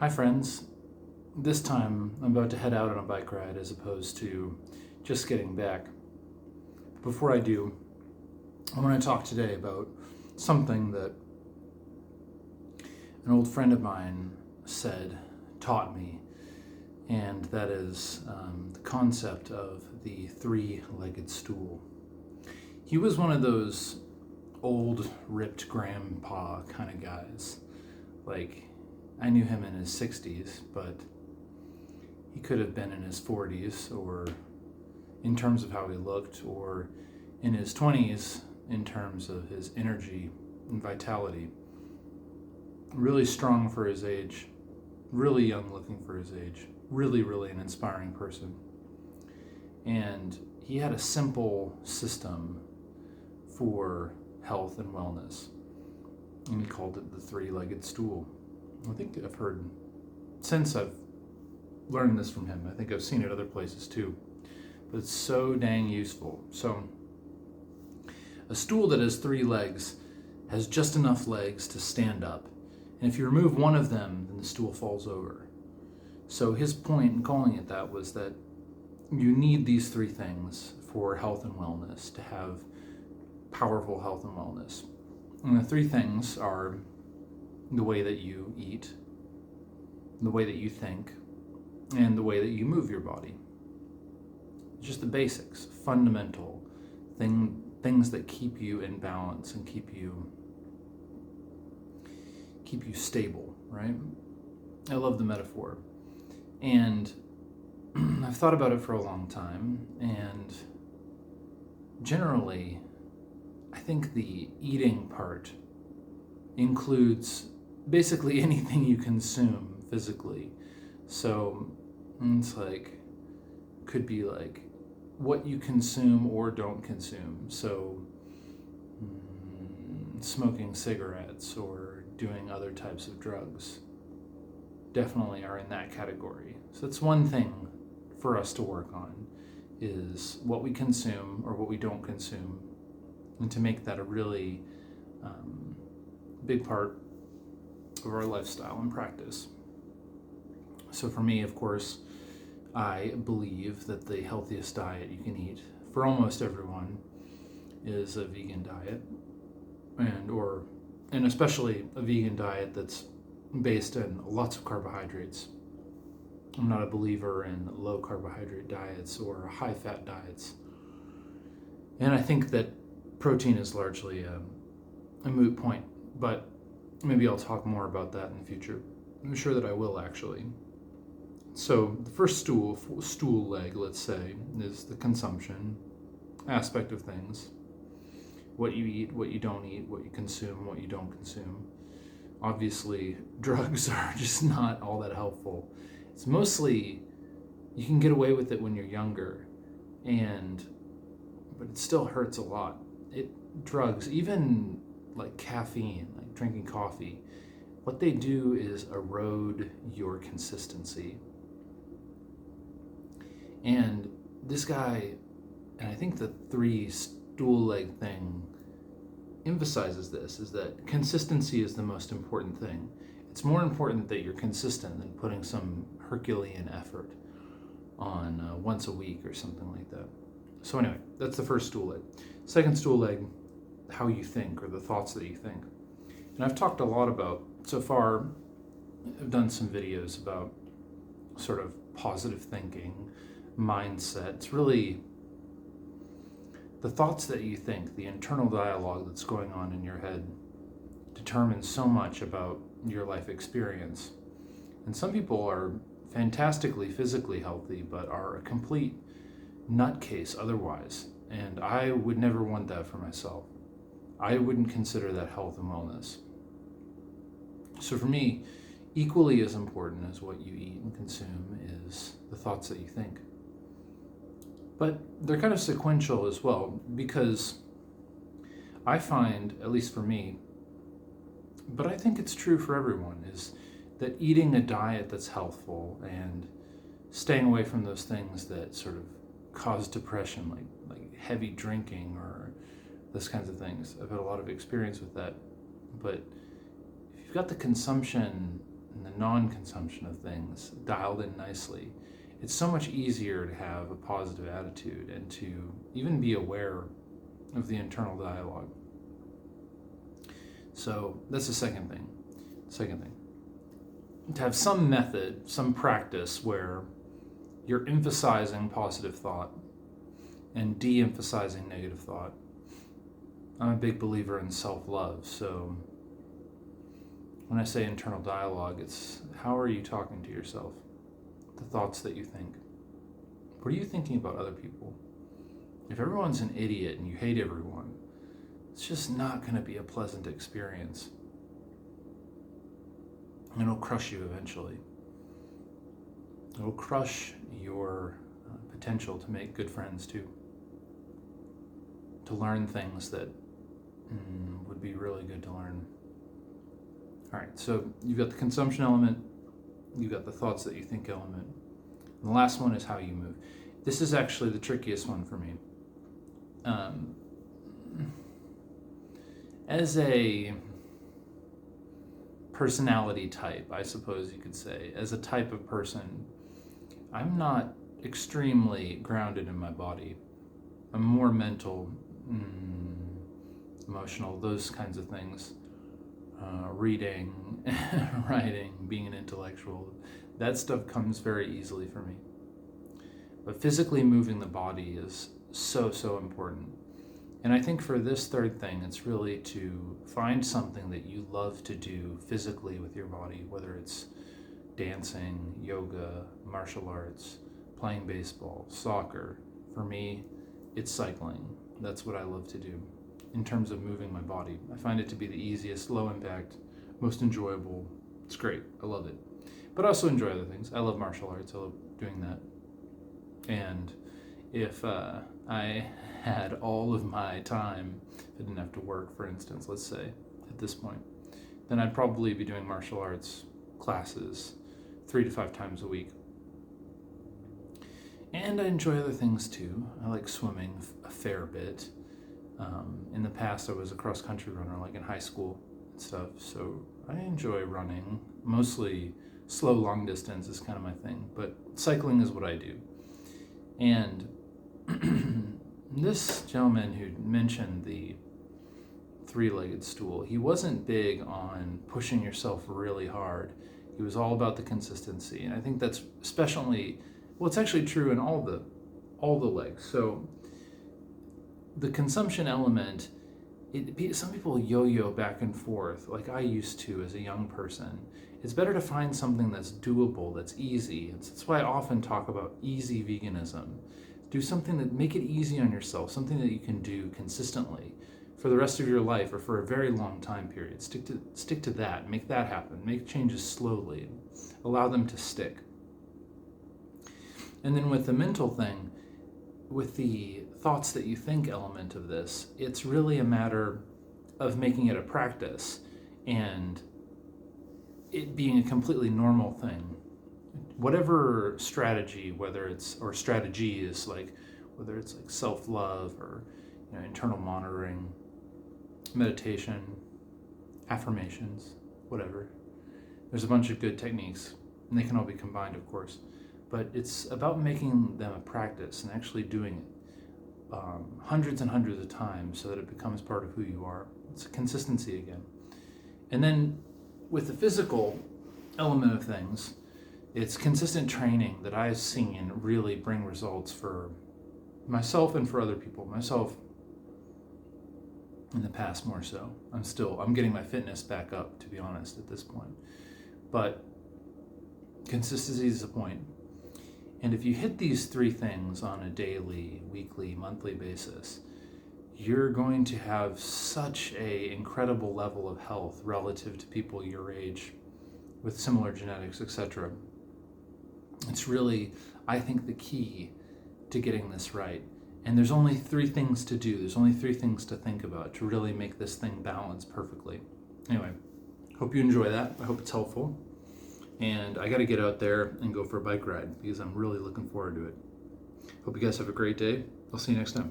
Hi friends, this time I'm about to head out on a bike ride as opposed to just getting back. Before I do, I want to talk today about something that an old friend of mine taught me, and that is the concept of the three-legged stool. He was one of those old, ripped grandpa kind of guys. Like, I knew him in his 60s, but he could have been in his 40s, or in terms of how he looked, or in his 20s in terms of his energy and vitality. Really strong for his age, really young looking for his age, really an inspiring person. And he had a simple system for health and wellness, and he called it the three-legged stool. I think I've heard, since I've learned this from him, I think I've seen it other places too, but it's so dang useful. So a stool that has three legs has just enough legs to stand up, and if you remove one of them, then the stool falls over. So his point in calling it that was that you need these three things for health and wellness, to have powerful health and wellness. And the three things are the way that you eat, the way that you think, and the way that you move your body. Just the basics, fundamental things that keep you in balance and keep you stable, right? I love the metaphor. And I've thought about it for a long time, and generally, I think the eating part includes basically anything you consume physically. So it's like, could be like what you consume or don't consume. So smoking cigarettes or doing other types of drugs definitely are in that category. So that's one thing for us to work on, is what we consume or what we don't consume, and to make that a really big part of our lifestyle and practice. So for me, of course, I believe that the healthiest diet you can eat for almost everyone is a vegan diet, and especially a vegan diet that's based in lots of carbohydrates. I'm not a believer in low carbohydrate diets or high fat diets. And I think that protein is largely a moot point, but maybe I'll talk more about that in the future. I'm sure that I will, actually. So the first stool leg, let's say, is the consumption aspect of things. What you eat, what you don't eat, what you consume, what you don't consume. Obviously, drugs are just not all that helpful. It's mostly, you can get away with it when you're younger, but it still hurts a lot. Drugs, even like caffeine, like drinking coffee, what they do is erode your consistency. And this guy, and I think the three stool leg thing emphasizes this, is that consistency is the most important thing. It's more important that you're consistent than putting some Herculean effort on once a week or something like that. So anyway, that's the first stool leg. Second stool leg, how you think, or the thoughts that you think. And I've talked a lot about, so far, I've done some videos about sort of positive thinking, mindset. It's really the thoughts that you think, the internal dialogue that's going on in your head determines so much about your life experience. And some people are fantastically physically healthy, but are a complete nutcase otherwise. And I would never want that for myself. I wouldn't consider that health and wellness. So for me, equally as important as what you eat and consume is the thoughts that you think. But they're kind of sequential as well, because I find, at least for me, but I think it's true for everyone, is that eating a diet that's healthful and staying away from those things that sort of cause depression, like heavy drinking or those kinds of things. I've had a lot of experience with that. But if you've got the consumption and the the non-consumption of things dialed in nicely, it's so much easier to have a positive attitude and to even be aware of the internal dialogue. So that's the second thing. To have some method, some practice where you're emphasizing positive thought and de-emphasizing negative thought. I'm a big believer in self-love, so when I say internal dialogue, it's how are you talking to yourself? The thoughts that you think. What are you thinking about other people? If everyone's an idiot and you hate everyone, it's just not going to be a pleasant experience. And it'll crush you eventually. It'll crush your potential to make good friends too. To learn things that would be really good to learn. All right, so you've got the consumption element, you've got the thoughts that you think element. And the last one is how you move. This is actually the trickiest one for me. As a personality type, I suppose you could say, as a type of person, I'm not extremely grounded in my body. I'm more mental, emotional, those kinds of things. Reading, writing, being an intellectual, that stuff comes very easily for me. But physically moving the body is so important. And I think for this third thing, it's really to find something that you love to do physically with your body, whether it's dancing, yoga, martial arts, playing baseball, soccer. For me, it's cycling. That's what I love to do in terms of moving my body. I find it to be the easiest, low impact, most enjoyable. It's great. I love it. But I also enjoy other things. I love martial arts. I love doing that. And if I had all of my time, if I didn't have to work, for instance, let's say, at this point, then I'd probably be doing martial arts classes 3 to 5 times a week. And I enjoy other things too. I like swimming a fair bit. In the past, I was a cross-country runner, like in high school and stuff, so I enjoy running. Mostly slow, long distance is kind of my thing, but cycling is what I do. And this gentleman who mentioned the 3-legged stool, he wasn't big on pushing yourself really hard. He was all about the consistency, and I think that's especially, well, it's actually true in all the legs. So the consumption element, some people yo-yo back and forth, like I used to as a young person. It's better to find something that's doable, that's easy. That's why I often talk about easy veganism. Do something that, make it easy on yourself, something that you can do consistently for the rest of your life or for a very long time period. Stick to that, make that happen, make changes slowly, allow them to stick. And then with the mental thing, with the thoughts that you think element of this, it's really a matter of making it a practice and it being a completely normal thing. Whatever strategy, strategies, like whether it's like self-love or internal monitoring, meditation, affirmations, whatever. There's a bunch of good techniques and they can all be combined, of course. But it's about making them a practice and actually doing it hundreds and hundreds of times so that it becomes part of who you are. It's a consistency again. And then with the physical element of things, it's consistent training that I've seen really bring results for myself and for other people. Myself in the past more so. I'm getting my fitness back up, to be honest, at this point. But consistency is the point. And if you hit these 3 things on a daily, weekly, monthly basis, you're going to have such an incredible level of health relative to people your age with similar genetics, etc. It's really, I think, the key to getting this right. And there's only 3 things to do. There's only 3 things to think about to really make this thing balance perfectly. Anyway, hope you enjoy that. I hope it's helpful. And I got to get out there and go for a bike ride because I'm really looking forward to it. Hope you guys have a great day. I'll see you next time.